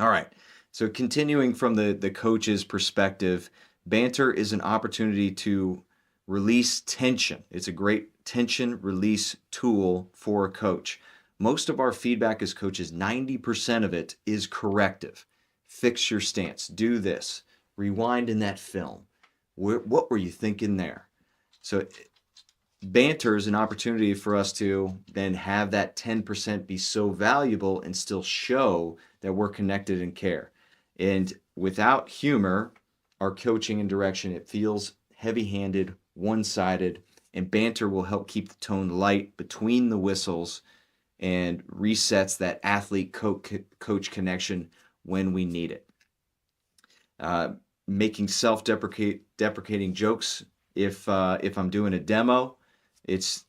All right. So continuing from the coach's perspective, banter is an opportunity to release tension. It's a great tension release tool for a coach. Most of our feedback as coaches, 90% of it is corrective. Fix your stance. Do this. Rewind in that film. What were you thinking there? So banter is an opportunity for us to then have that 10% be so valuable and still show that we're connected and care. And without humor, our coaching and direction, it feels heavy handed, one sided, and banter will help keep the tone light between the whistles and resets that athlete coach connection when we need it. Uh, Making self-deprecating jokes. If I'm doing a demo, it's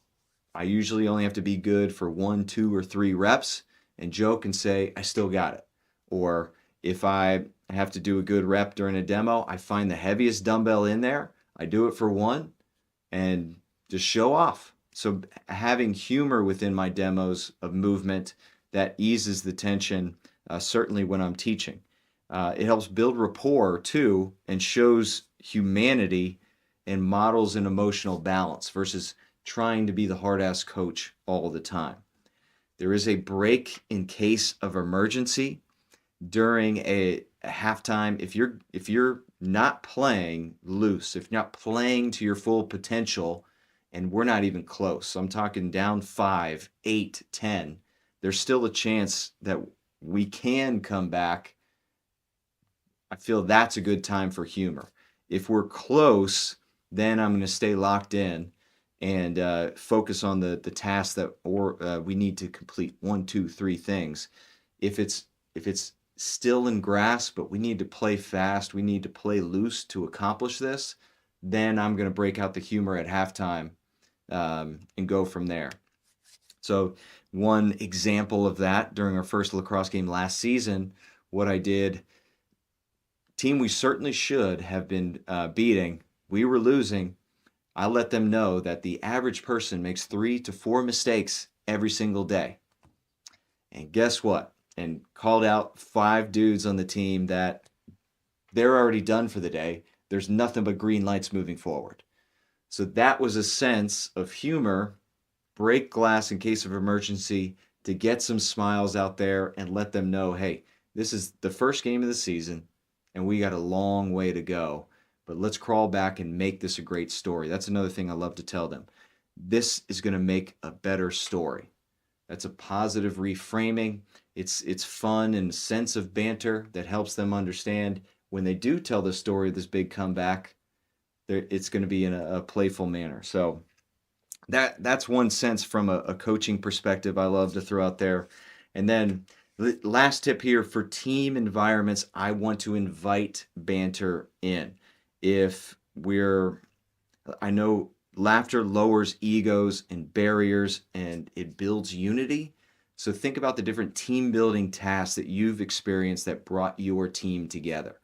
I usually only have to be good for 1, 2, or 3 reps and joke and say I still got it. Or if I have to do a good rep during a demo, I find the heaviest dumbbell in there. I do it for one and just show off. So having humor within my demos of movement that eases the tension, certainly when I'm teaching. It helps build rapport too and shows humanity and models an emotional balance versus trying to be the hard ass coach all the time. There is a break in case of emergency during a halftime. If you're not playing loose, if you're not playing to your full potential, and we're not even close, so I'm talking down 5, 8, 10, there's still a chance that we can come back. I feel that's a good time for humor. If we're close, then I'm going to stay locked in and focus on the task that we need to complete 1, 2, 3 things. If it's still in grasp, but we need to play fast, we need to play loose to accomplish this, then I'm going to break out the humor at halftime and go from there. So one example of that during our first lacrosse game last season, what I did, team we certainly should have been beating, we were losing. I let them know that the average person makes 3 to 4 mistakes every single day. And guess what? And called out 5 dudes on the team that they're already done for the day. There's nothing but green lights moving forward. So that was a sense of humor, break glass in case of emergency, to get some smiles out there and let them know, hey, this is the first game of the season and we got a long way to go. But let's crawl back and make this a great story. That's another thing I love to tell them. This is going to make a better story. That's a positive reframing. It's fun and a sense of banter that helps them understand when they do tell the story of this big comeback, it's going to be in a playful manner. So that's one sense from a coaching perspective I love to throw out there. And then last tip here for team environments, I want to invite banter in. If I know laughter lowers egos and barriers and it builds unity. So think about the different team building tasks that you've experienced that brought your team together.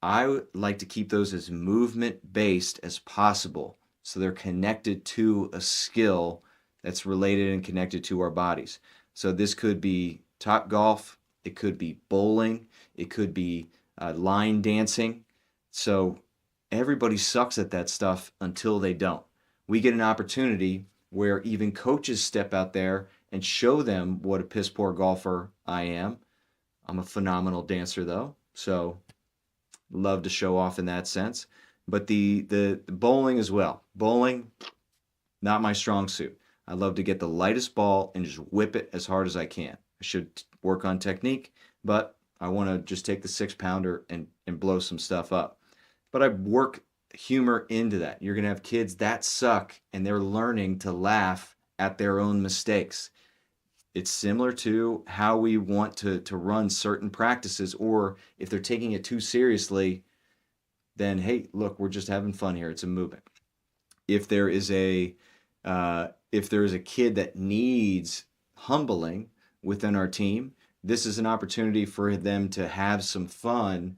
I would like to keep those as movement based as possible so they're connected to a skill that's related and connected to our bodies. So this could be top golf, it could be bowling, it could be line dancing. So everybody sucks at that stuff until they don't. We get an opportunity where even coaches step out there and show them what a piss poor golfer I am. I'm a phenomenal dancer though, so love to show off in that sense. But the bowling as well. Bowling, not my strong suit. I love to get the lightest ball and just whip it as hard as I can. I should work on technique, but I want to just take the 6 pounder and blow some stuff up. But I work humor into that. You're going to have kids that suck and they're learning to laugh at their own mistakes. It's similar to how we want to run certain practices, or if they're taking it too seriously, then hey, look, we're just having fun here. It's a movement. If there is a kid that needs humbling within our team, this is an opportunity for them to have some fun,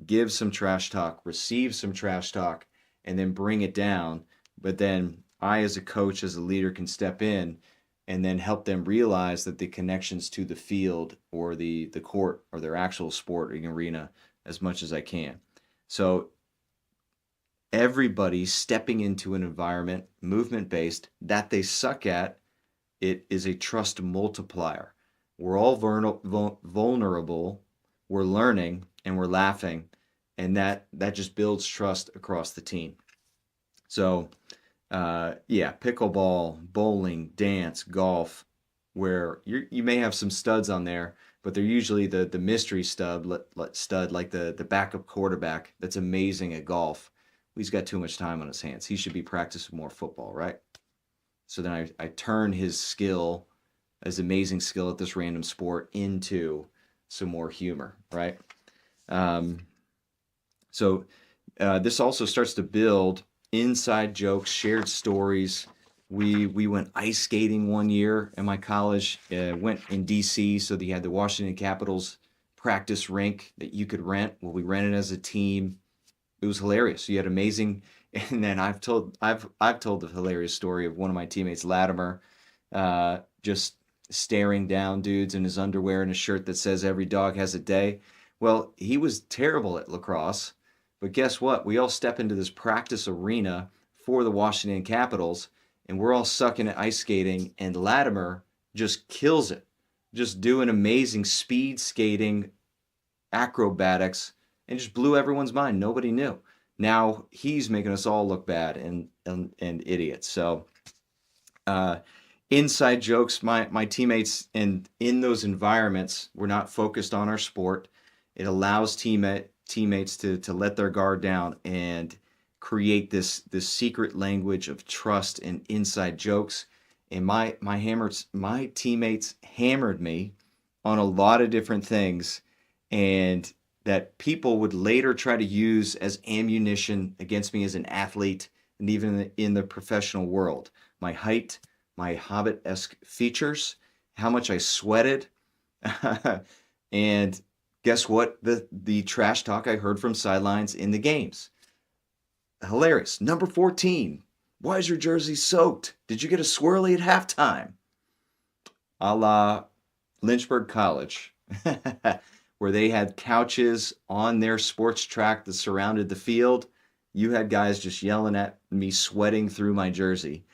give some trash talk, receive some trash talk, and then bring it down. But then I, as a coach, as a leader, can step in and then help them realize that the connections to the field or the court or their actual sporting arena as much as I can. So everybody stepping into an environment, movement based, that they suck at, it is a trust multiplier. We're all vulnerable, we're learning, and we're laughing, and that just builds trust across the team. So, yeah, pickleball, bowling, dance, golf, where you may have some studs on there, but they're usually the mystery stud like the backup quarterback that's amazing at golf. He's got too much time on his hands. He should be practicing more football, right? So then I turn his skill, his amazing skill at this random sport, into some more humor, right? Um, so this also starts to build inside jokes, shared stories. We went ice skating one year in my college. Went in D.C. so they had the Washington Capitals practice rink that you could rent. Well, we rented as a team. It was hilarious. You had amazing, and then I've told the hilarious story of one of my teammates, Latimer, just staring down dudes in his underwear and a shirt that says "Every dog has a day." Well, he was terrible at lacrosse, but guess what? We all step into this practice arena for the Washington Capitals, and we're all sucking at ice skating, and Latimer just kills it, just doing amazing speed skating, acrobatics, and just blew everyone's mind. Nobody knew. Now he's making us all look bad and idiots. So uh, inside jokes, my teammates, and in those environments, we're not focused on our sport. It allows teammates to let their guard down and create this secret language of trust and inside jokes. And my teammates hammered me on a lot of different things, and that people would later try to use as ammunition against me as an athlete and even in the professional world. My height, my hobbit-esque features, how much I sweated, and guess what? The trash talk I heard from sidelines in the games. Hilarious. Number 14. Why is your jersey soaked? Did you get a swirly at halftime? A la Lynchburg College, where they had couches on their sports track that surrounded the field. You had guys just yelling at me, sweating through my jersey.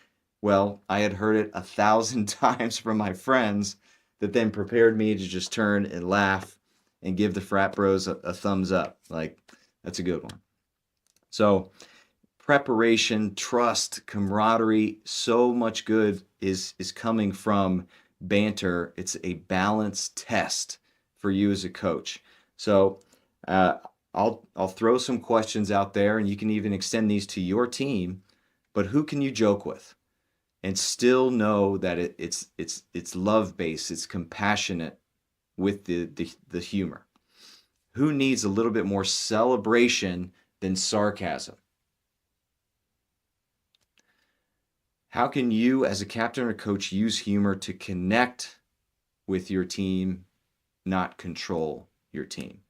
Well, I had heard it 1,000 times from my friends that then prepared me to just turn and laugh and give the frat bros a thumbs up. Like, that's a good one. So, preparation, trust, camaraderie, so much good is coming from Banter. It's a balanced test for you as a coach. So I'll throw some questions out there, and you can even extend these to your team. But who can you joke with and still know that it's love based, it's compassionate with the humor? Who needs a little bit more celebration than sarcasm? How can you, as a captain or coach, use humor to connect with your team, not control your team?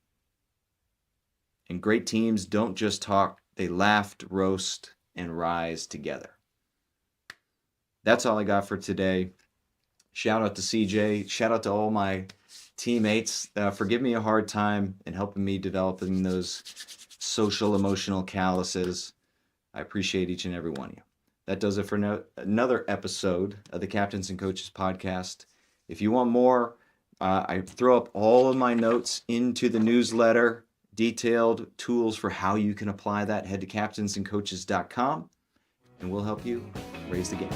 And great teams don't just talk, they laugh, roast, and rise together. That's all I got for today. Shout out to CJ. Shout out to all my teammates for giving me a hard time and helping me developing those social emotional calluses. I appreciate each and every one of you. That does it for another episode of the Captains and Coaches podcast. If you want more, I throw up all of my notes into the newsletter, detailed tools for how you can apply that. Head to captainsandcoaches.com, and we'll help you raise the game.